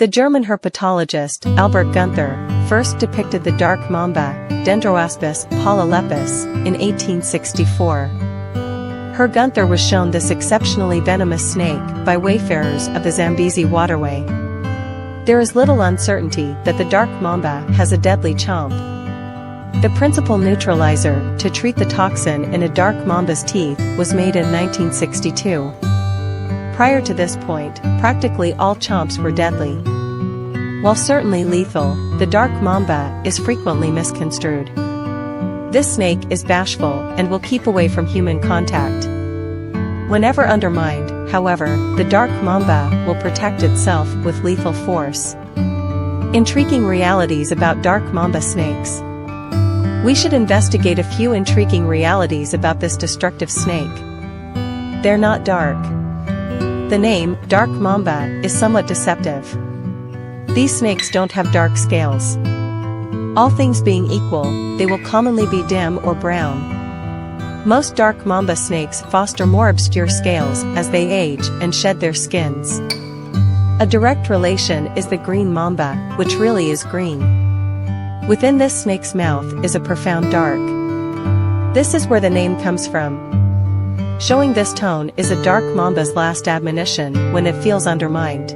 The German herpetologist Albert Gunther first depicted the dark mamba, Dendroaspis polylepis, in 1864. Her Gunther was shown this exceptionally venomous snake by wayfarers of the Zambezi waterway. There is little uncertainty that the dark mamba has a deadly chomp. The principal neutralizer to treat the toxin in a dark mamba's teeth was made in 1962. Prior to this point, practically all chomps were deadly. While certainly lethal, the dark mamba is frequently misconstrued. This snake is bashful and will keep away from human contact. Whenever undermined, however, the dark mamba will protect itself with lethal force. Intriguing realities about dark mamba snakes. We should investigate a few intriguing realities about this destructive snake. They're not dark. The name, dark mamba, is somewhat deceptive. These snakes don't have dark scales. All things being equal, they will commonly be dim or brown. Most dark mamba snakes foster more obscure scales as they age and shed their skins. A direct relation is the green mamba, which really is green. Within this snake's mouth is a profound dark. This is where the name comes from. Showing this tone is a dark mamba's last admonition when it feels undermined.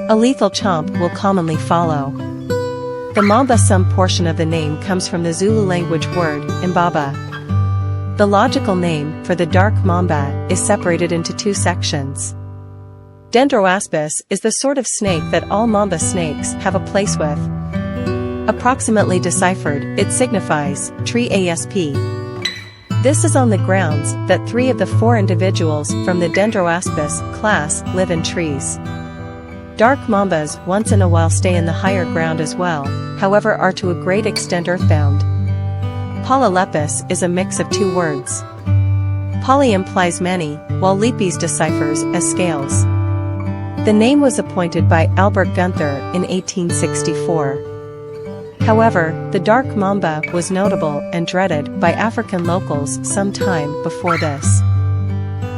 A lethal chomp will commonly follow. The mamba, some portion of the name comes from the Zulu language word, imbaba. The logical name for the dark mamba is separated into two sections. Dendroaspis is the sort of snake that all mamba snakes have a place with. Approximately deciphered, it signifies tree asp. This is on the grounds that 3 of the 4 individuals from the Dendroaspis class live in trees. Dark mambas once in a while stay in the higher ground as well, however are to a great extent earthbound. Polylepis is a mix of 2 words. Poly implies many, while lepis deciphers as scales. The name was appointed by Albert Gunther in 1864. However, the dark mamba was notable and dreaded by African locals some time before this.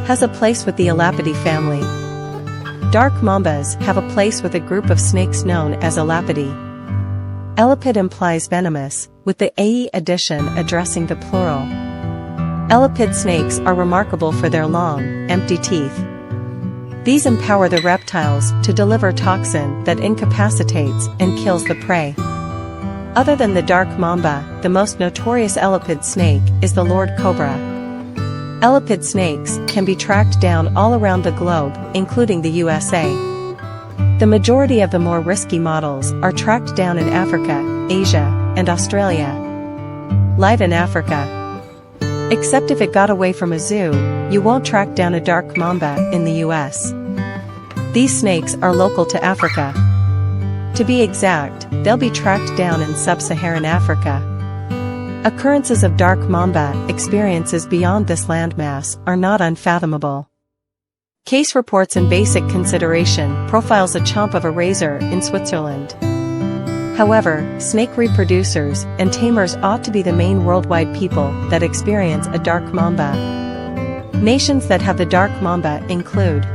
Has a place with the Elapidae family. Dark mambas have a place with a group of snakes known as Elapidae. Elapid implies venomous, with the ae addition addressing the plural. Elapid snakes are remarkable for their long, empty teeth. These empower the reptiles to deliver toxin that incapacitates and kills the prey. Other than the dark mamba, the most notorious elapid snake is the Lord Cobra. Elapid snakes can be tracked down all around the globe, including the USA. The majority of the more risky models are tracked down in Africa, Asia, and Australia. Live in Africa. Except if it got away from a zoo, you won't track down a dark mamba in the US. These snakes are local to Africa. To be exact, they'll be tracked down in sub-Saharan Africa. Occurrences of dark mamba experiences beyond this landmass are not unfathomable. Case reports and basic consideration profiles a chomp of a razor in Switzerland. However, snake reproducers and tamers ought to be the main worldwide people that experience a dark mamba. Nations that have the dark mamba include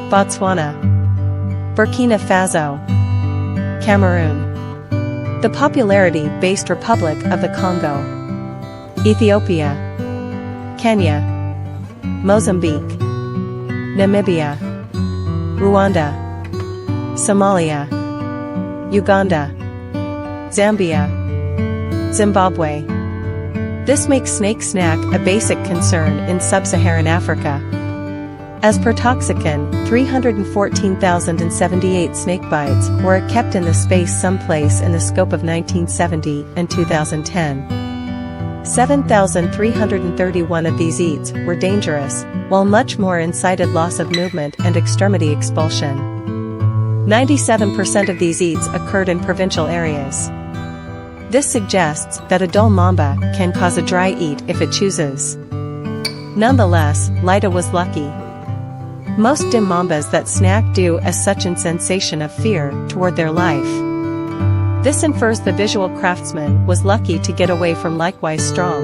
Botswana, Burkina Faso, Cameroon, the popularity-based Republic of the Congo, Ethiopia, Kenya, Mozambique, Namibia, Rwanda, Somalia, Uganda, Zambia, Zimbabwe. This makes snake snack a basic concern in sub-Saharan Africa. As per Toxicon, 314,078 snake bites were kept in the space someplace in the scope of 1970 and 2010. 7,331 of these eats were dangerous, while much more incited loss of movement and extremity expulsion. 97% of these eats occurred in provincial areas. This suggests that a dull mamba can cause a dry eat if it chooses. Nonetheless, Lida was lucky. Most dim mambas that snack do as such in sensation of fear toward their life. This infers the visual craftsman was lucky to get away from likewise strong.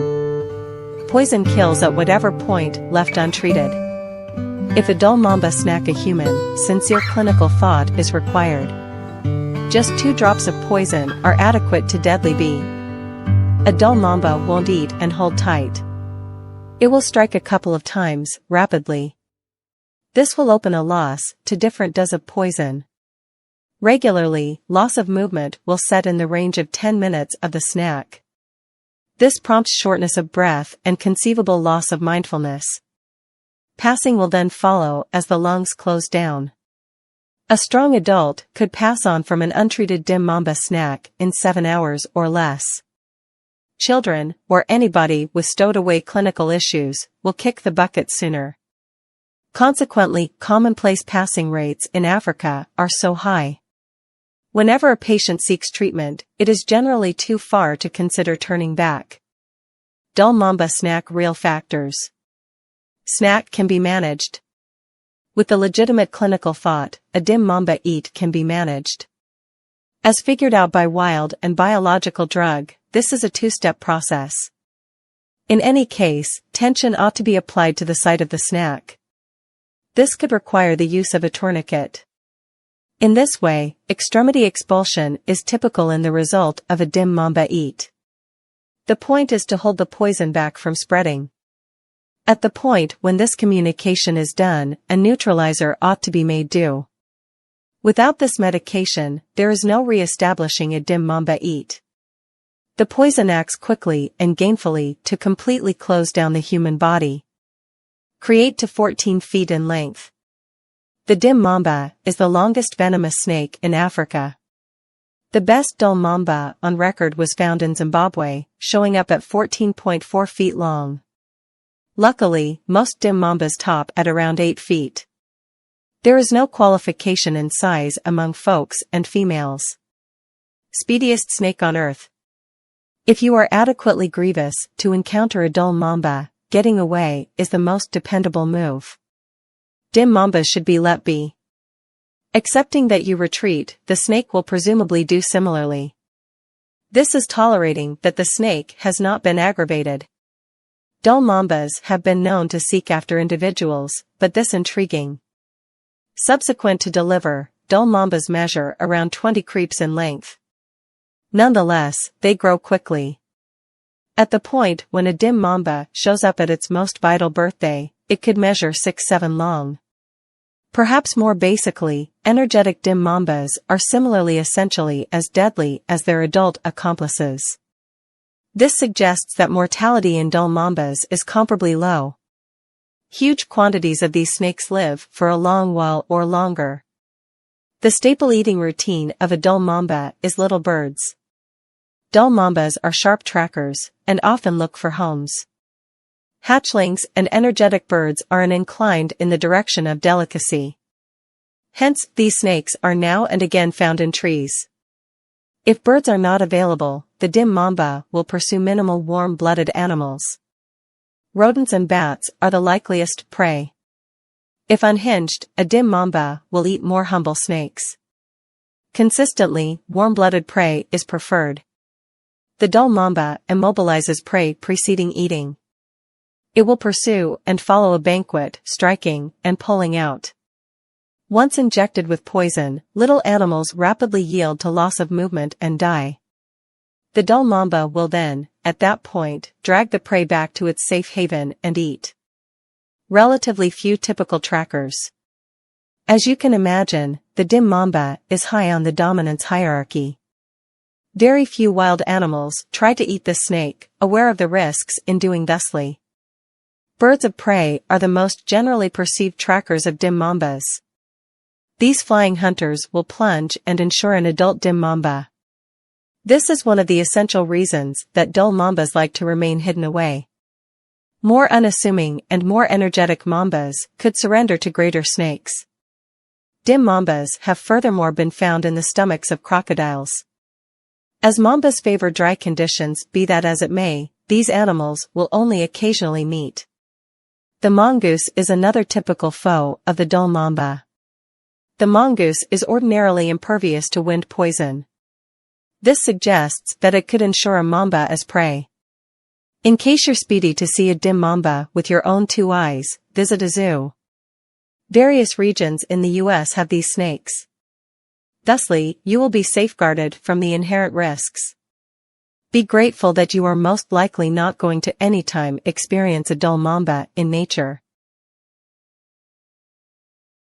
Poison kills at whatever point left untreated. If a dull mamba snack a human, sincere clinical thought is required. Just 2 drops of poison are adequate to deadly be. A dull mamba won't eat and hold tight. It will strike a couple of times, rapidly. This will open a loss to different dose of poison. Regularly, loss of movement will set in the range of 10 minutes of the snack. This prompts shortness of breath and conceivable loss of mindfulness. Passing will then follow as the lungs close down. A strong adult could pass on from an untreated dim mamba snack in 7 hours or less. Children, or anybody with stowed-away clinical issues, will kick the bucket sooner. Consequently, commonplace passing rates in Africa are so high. Whenever a patient seeks treatment, it is generally too far to consider turning back. Dull mamba snack real factors. Snack can be managed. With the legitimate clinical thought, a dim mamba eat can be managed. As figured out by wild and biological drug, this is a 2-step process. In any case, tension ought to be applied to the site of the snack. This could require the use of a tourniquet. In this way, extremity expulsion is typical in the result of a dim mamba eat. The point is to hold the poison back from spreading. At the point when this communication is done, a neutralizer ought to be made due. Without this medication, there is no re-establishing a dim mamba eat. The poison acts quickly and gainfully to completely close down the human body. Create to 14 feet in length. The dim mamba is the longest venomous snake in Africa. The best dull mamba on record was found in Zimbabwe, showing up at 14.4 feet long. Luckily, most dim mambas top at around 8 feet. There is no qualification in size among folks and females. Speediest snake on earth. If you are adequately grievous to encounter a dull mamba, getting away is the most dependable move. Dim mambas should be let be. Accepting that you retreat, the snake will presumably do similarly. This is tolerating that the snake has not been aggravated. Dull mambas have been known to seek after individuals, but this intriguing. Subsequent to deliver, dull mambas measure around 20 creeps in length. Nonetheless, they grow quickly. At the point when a dim mamba shows up at its most vital birthday, it could measure 6-7 long. Perhaps more basically, energetic dim mambas are similarly essentially as deadly as their adult accomplices. This suggests that mortality in dull mambas is comparably low. Huge quantities of these snakes live for a long while or longer. The staple eating routine of a dull mamba is little birds. Dull mambas are sharp trackers, and often look for homes. Hatchlings and energetic birds are inclined in the direction of delicacy. Hence, these snakes are now and again found in trees. If birds are not available, the dim mamba will pursue minimal warm-blooded animals. Rodents and bats are the likeliest prey. If unhinged, a dim mamba will eat more humble snakes. Consistently, warm-blooded prey is preferred. The dull mamba immobilizes prey preceding eating. It will pursue and follow a banquet, striking and pulling out. Once injected with poison, little animals rapidly yield to loss of movement and die. The dull mamba will then, at that point, drag the prey back to its safe haven and eat. Relatively few typical trackers. As you can imagine, the dim mamba is high on the dominance hierarchy. Very few wild animals try to eat this snake, aware of the risks in doing thusly. Birds of prey are the most generally perceived trackers of dim mambas. These flying hunters will plunge and ensure an adult dim mamba. This is one of the essential reasons that dull mambas like to remain hidden away. More unassuming and more energetic mambas could surrender to greater snakes. Dim mambas have furthermore been found in the stomachs of crocodiles. As mambas favor dry conditions, be that as it may, these animals will only occasionally meet. The mongoose is another typical foe of the dull mamba. The mongoose is ordinarily impervious to wind poison. This suggests that it could ensure a mamba as prey. In case you're speedy to see a dim mamba with your own 2 eyes, visit a zoo. Various regions in the US have these snakes. Thusly, you will be safeguarded from the inherent risks. Be grateful that you are most likely not going to anytime experience a dull mamba in nature.